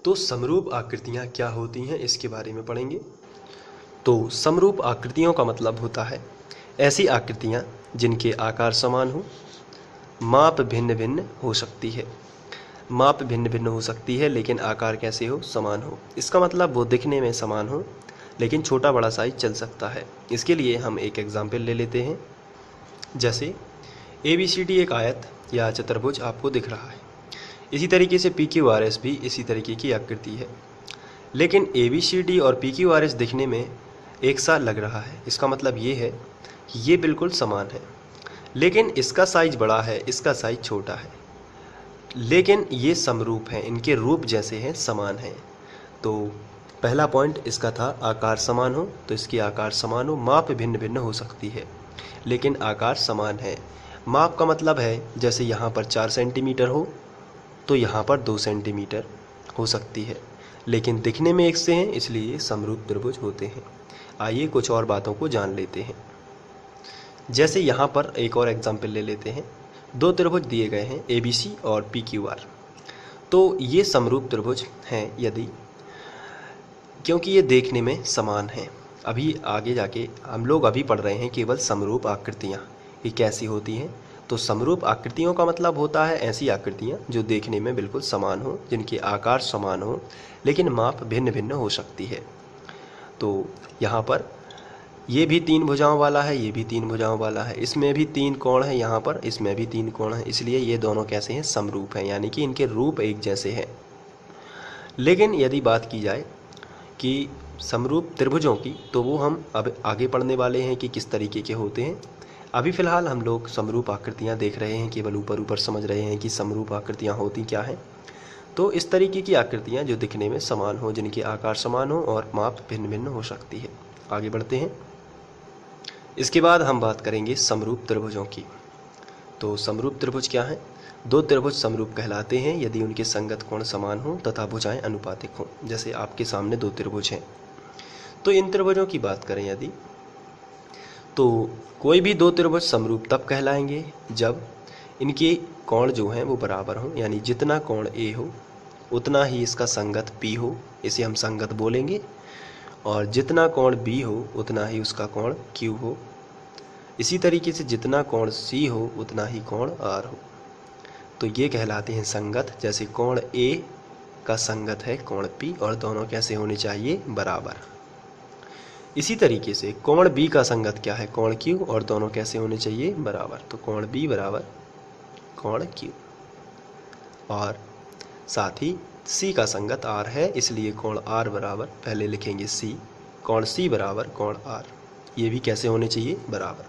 तो समरूप आकृतियाँ क्या होती हैं इसके बारे में पढ़ेंगे। तो समरूप आकृतियों का मतलब होता है ऐसी आकृतियाँ जिनके आकार समान हो, माप भिन्न भिन्न हो सकती है। माप भिन्न भिन्न हो सकती है लेकिन आकार कैसे हो, समान हो। इसका मतलब वो दिखने में समान हो लेकिन छोटा बड़ा साइज चल सकता है। इसके लिए हम एक एग्जाम्पल ले लेते हैं। जैसे ABCD एक आयत या चतुर्भुज आपको दिख रहा है। इसी तरीके से PQRS भी इसी तरीके की आकृति है, लेकिन ABCD और PQRS दिखने में एक सा लग रहा है। इसका मतलब ये है कि ये बिल्कुल समान है, लेकिन इसका साइज बड़ा है, इसका साइज छोटा है, लेकिन ये समरूप हैं, इनके रूप जैसे हैं, समान हैं। तो पहला पॉइंट इसका था आकार समान हो, तो इसकी आकार समान हो। माप भिन्न भिन्न हो सकती है लेकिन आकार समान है। माप का मतलब है जैसे यहाँ पर 4 सेंटीमीटर हो तो यहाँ पर 2 सेंटीमीटर हो सकती है, लेकिन दिखने में एक से हैं, इसलिए ये समरूप त्रिभुज होते हैं। आइए कुछ और बातों को जान लेते हैं। जैसे यहाँ पर एक और एग्जाम्पल ले लेते हैं। 2 त्रिभुज दिए गए हैं ABC और PQR। तो ये समरूप त्रिभुज हैं यदि, क्योंकि ये देखने में समान हैं। अभी आगे जाके हम लोग अभी पढ़ रहे हैं केवल समरूप आकृतियाँ ये कैसी होती हैं। तो समरूप आकृतियों का मतलब होता है ऐसी आकृतियाँ जो देखने में बिल्कुल समान हो, जिनके आकार समान हो लेकिन माप भिन्न भिन्न हो सकती है। तो यहाँ पर ये भी 3 भुजाओं वाला है, ये भी 3 भुजाओं वाला है, इसमें भी 3 कोण है, यहाँ पर इसमें भी 3 कोण है, इसलिए ये दोनों कैसे हैं, समरूप हैं, यानी कि इनके रूप एक जैसे हैं। लेकिन यदि बात की जाए कि समरूप त्रिभुजों की, तो वो हम अब आगे पढ़ने वाले हैं कि किस तरीके के होते हैं। अभी फ़िलहाल हम लोग समरूप आकृतियाँ देख रहे हैं, केवल ऊपर ऊपर समझ रहे हैं कि समरूप आकृतियाँ होती क्या हैं। तो इस तरीके की आकृतियाँ जो दिखने में समान हो, जिनके आकार समान हो और माप भिन्न भिन्न हो सकती है। आगे बढ़ते हैं। इसके बाद हम बात करेंगे समरूप त्रिभुजों की। तो समरूप त्रिभुज क्या हैं? 2 त्रिभुज समरूप कहलाते हैं यदि उनके संगत कोण समान हो तथा भुजाएं अनुपातिक हों। जैसे आपके सामने 2 त्रिभुज हैं, तो इन त्रिभुजों की बात करें यदि, तो कोई भी 2 त्रिभुज समरूप तब कहलाएंगे जब इनके कोण जो हैं वो बराबर हों, यानी जितना कोण A हो उतना ही इसका संगत P हो, इसे हम संगत बोलेंगे, और जितना कोण B हो उतना ही उसका कोण Q हो। इसी तरीके से जितना कोण C हो उतना ही कोण R हो, तो ये कहलाते हैं संगत। जैसे कोण A का संगत है कोण P और दोनों कैसे होने चाहिए, बराबर। इसी तरीके से कोण B का संगत क्या है, कोण Q, और दोनों कैसे होने चाहिए, बराबर। तो कोण B बराबर कोण Q, और साथ ही C का संगत R है, इसलिए कोण R बराबर, पहले लिखेंगे C, कोण C बराबर कोण R। ये भी कैसे होने चाहिए, बराबर।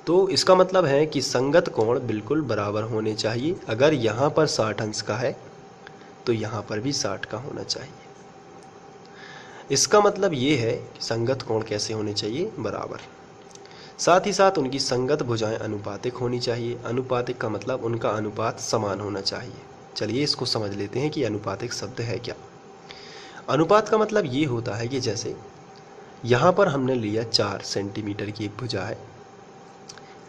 तो इसका मतलब है कि संगत कोण बिल्कुल बराबर होने चाहिए। अगर यहाँ पर 60 अंश का है तो यहाँ पर भी 60 का होना चाहिए। इसका मतलब ये है कि संगत कोण कैसे होने चाहिए, बराबर। साथ ही साथ उनकी संगत भुजाएं अनुपातिक होनी चाहिए। अनुपातिक का मतलब उनका अनुपात समान होना चाहिए। चलिए इसको समझ लेते हैं कि अनुपातिक शब्द है क्या। अनुपात का मतलब ये होता है कि जैसे यहाँ पर हमने लिया 4 सेंटीमीटर की एक भुजा है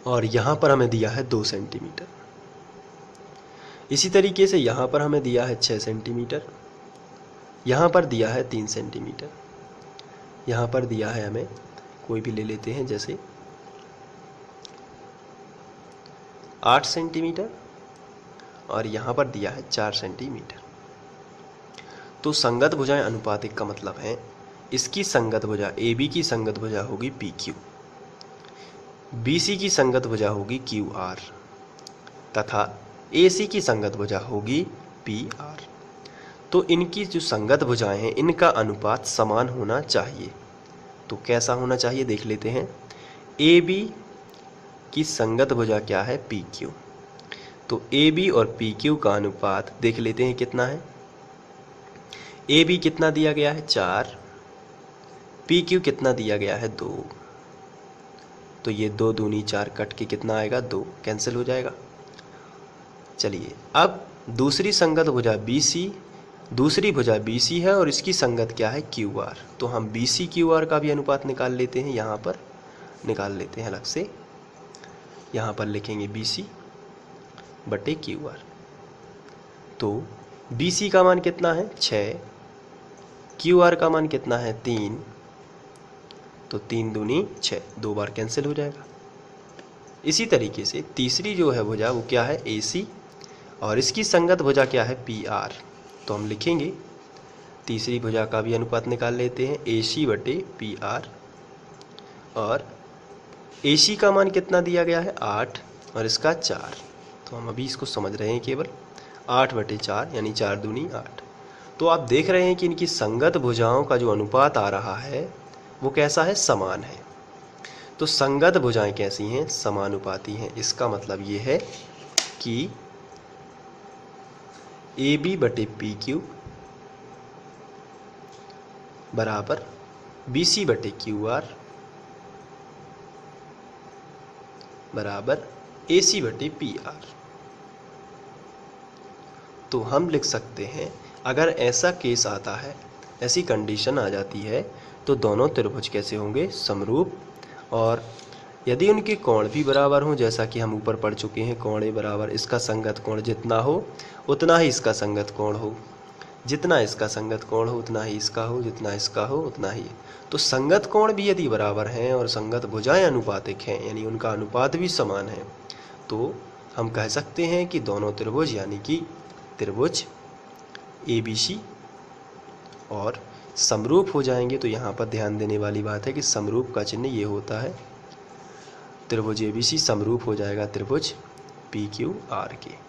और यहाँ पर हमें दिया है 2 सेंटीमीटर। इसी तरीके से यहाँ पर हमें दिया है 6 सेंटीमीटर, यहाँ पर दिया है 3 सेंटीमीटर, यहाँ पर दिया है हमें, कोई भी ले लेते हैं जैसे 8 सेंटीमीटर, और यहाँ पर दिया है 4 सेंटीमीटर। तो संगत भुजाएं अनुपातिक का मतलब है इसकी संगत भुजा AB की संगत भुजा होगी PQ, BC की संगत भुजा होगी QR, तथा AC की संगत भुजा होगी PR। तो इनकी जो संगत भुजाएं हैं इनका अनुपात समान होना चाहिए। तो कैसा होना चाहिए देख लेते हैं। AB की संगत भुजा क्या है, PQ। तो AB और PQ का अनुपात देख लेते हैं कितना है। AB कितना दिया गया है, 4, PQ कितना दिया गया है, 2। तो ये 2 दूनी 4 कट के कितना आएगा, 2, कैंसिल हो जाएगा। चलिए अब दूसरी संगत भुजा BC, दूसरी भुजा BC है और इसकी संगत क्या है, QR। तो हम BC QR का भी अनुपात निकाल लेते हैं, यहाँ पर निकाल लेते हैं अलग से। यहाँ पर लिखेंगे BC बटे QR। तो BC का मान कितना है, 6, क्यू आर का मान कितना है 3, तो 3 दूनी 6, 2 बार कैंसिल हो जाएगा। इसी तरीके से तीसरी जो है भुजा वो क्या है ए सी, और इसकी संगत भुजा क्या है पी आर। तो हम लिखेंगे तीसरी भुजा का भी अनुपात निकाल लेते हैं, ए सी बटे पी आर, और ए सी का मान कितना दिया गया है 8 और इसका 4। तो हम अभी इसको समझ रहे हैं केवल 8 बटे 4 यानी 4 दूनी 8। तो आप देख रहे हैं कि इनकी संगत भुजाओं का जो अनुपात आ रहा है वो कैसा है, समान है। तो संगत भुजाएं कैसी हैं, समानुपाती हैं। इसका मतलब ये है कि ए बी बटे पी क्यू बराबर बी सी बटे क्यू आर बराबर ए सी बटे पी आर। तो हम लिख सकते हैं अगर ऐसा केस आता है, ऐसी कंडीशन आ जाती है, तो दोनों त्रिभुज कैसे होंगे, समरूप। और यदि उनके कोण भी बराबर हों, जैसा कि हम ऊपर पढ़ चुके हैं, कोण ए बराबर इसका संगत कोण जितना हो उतना ही इसका संगत कोण हो, जितना इसका संगत कोण हो उतना ही इसका हो, जितना इसका हो उतना ही। तो संगत कोण भी यदि बराबर हैं और संगत भुजाएं अनुपातिक हैं, यानी उनका अनुपात भी समान है, तो हम कह सकते हैं कि दोनों त्रिभुज यानी कि त्रिभुज ए बी सी और समरूप हो जाएंगे। तो यहाँ पर ध्यान देने वाली बात है कि समरूप का चिन्ह ये होता है, त्रिभुज ए बी सी समरूप हो जाएगा त्रिभुज पी क्यू आर के।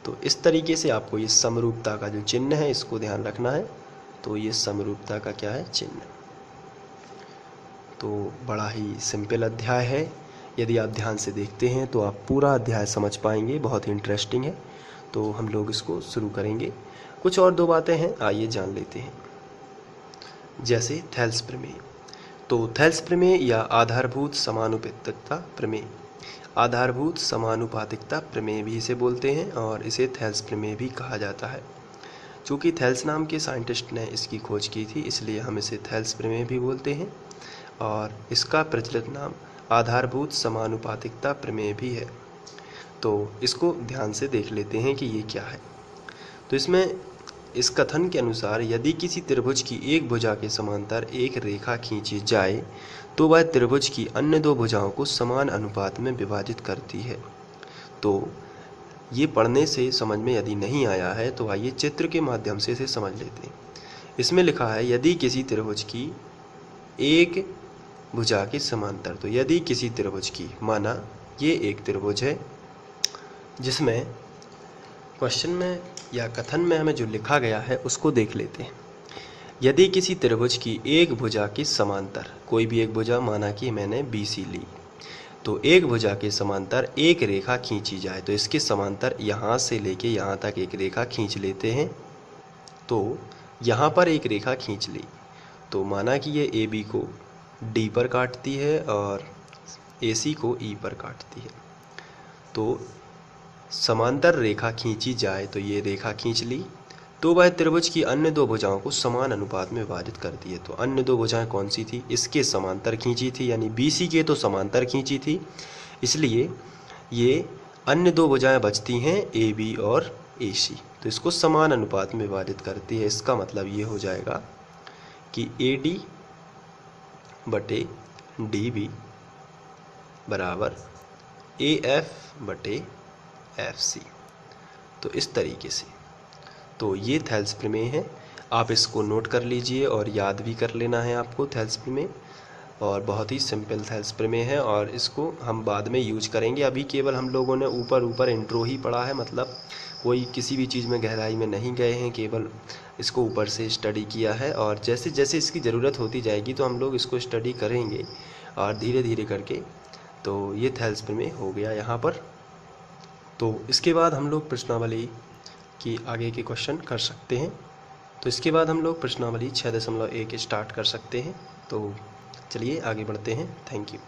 तो इस तरीके से आपको ये समरूपता का जो चिन्ह है इसको ध्यान रखना है। तो ये समरूपता का क्या है, चिन्ह। तो बड़ा ही सिंपल अध्याय है, यदि आप ध्यान से देखते हैं तो आप पूरा अध्याय समझ पाएंगे, बहुत ही इंटरेस्टिंग है। तो हम लोग इसको शुरू करेंगे। कुछ और 2 बातें हैं, आइए जान लेते हैं। जैसे थेल्स प्रमेय। तो थेल्स प्रमेय या आधारभूत समानुपातिकता प्रमेय, आधारभूत समानुपातिकता प्रमेय भी इसे बोलते हैं और इसे थेल्स प्रमेय भी कहा जाता है। चूँकि थेल्स नाम के साइंटिस्ट ने इसकी खोज की थी, इसलिए हम इसे थेल्स प्रमेय भी बोलते हैं, और इसका प्रचलित नाम आधारभूत समानुपातिकता प्रमेय भी है। तो इसको ध्यान से देख लेते हैं कि ये क्या है। तो इसमें इस कथन के अनुसार यदि किसी त्रिभुज की एक भुजा के समांतर एक रेखा खींची जाए तो वह त्रिभुज की अन्य 2 भुजाओं को समान अनुपात में विभाजित करती है। तो ये पढ़ने से समझ में यदि नहीं आया है तो आइए चित्र के माध्यम से इसे समझ लेते हैं। इसमें लिखा है यदि किसी त्रिभुज की एक भुजा के समांतर, तो यदि किसी त्रिभुज की, माना ये एक त्रिभुज है जिसमें क्वेश्चन में या कथन में हमें जो लिखा गया है उसको देख लेते हैं। यदि किसी त्रिभुज की एक भुजा के समांतर, कोई भी एक भुजा, माना कि मैंने बी सी ली, तो एक भुजा के समांतर एक रेखा खींची जाए, तो इसके समांतर यहाँ से लेके यहाँ तक एक रेखा खींच लेते हैं। तो यहाँ पर एक रेखा खींच ली, तो माना कि ये ए बी को डी पर काटती है और ए सी को ई पर काटती है। तो समांतर रेखा खींची जाए, तो ये रेखा खींच ली, तो वह त्रिभुज की अन्य 2 भुजाओं को समान अनुपात में विभाजित करती है। तो अन्य 2 भुजाएं कौन सी थी, इसके समांतर खींची थी, यानी BC के तो समांतर खींची थी, इसलिए ये अन्य 2 भुजाएं बचती हैं AB और AC, तो इसको समान अनुपात में विभाजित करती है। इसका मतलब ये हो जाएगा कि AD बटे DB बराबर AF बटे FC। तो इस तरीके से, तो ये थेल्स प्रमेय है, आप इसको नोट कर लीजिए और याद भी कर लेना है आपको थेल्स प्रमेय, और बहुत ही सिंपल थेल्स प्रमेय है और इसको हम बाद में यूज करेंगे। अभी केवल हम लोगों ने ऊपर इंट्रो ही पढ़ा है, मतलब कोई किसी भी चीज़ में गहराई में नहीं गए हैं, केवल इसको ऊपर से स्टडी किया है, और जैसे जैसे इसकी ज़रूरत होती जाएगी तो हम लोग इसको स्टडी करेंगे और धीरे धीरे करके। तो ये थेल्स प्रमेय हो गया यहाँ पर। तो इसके बाद हम लोग प्रश्नावली की आगे के क्वेश्चन कर सकते हैं। तो इसके बाद हम लोग प्रश्नावली 6.1 स्टार्ट कर सकते हैं। तो चलिए आगे बढ़ते हैं। Thank you.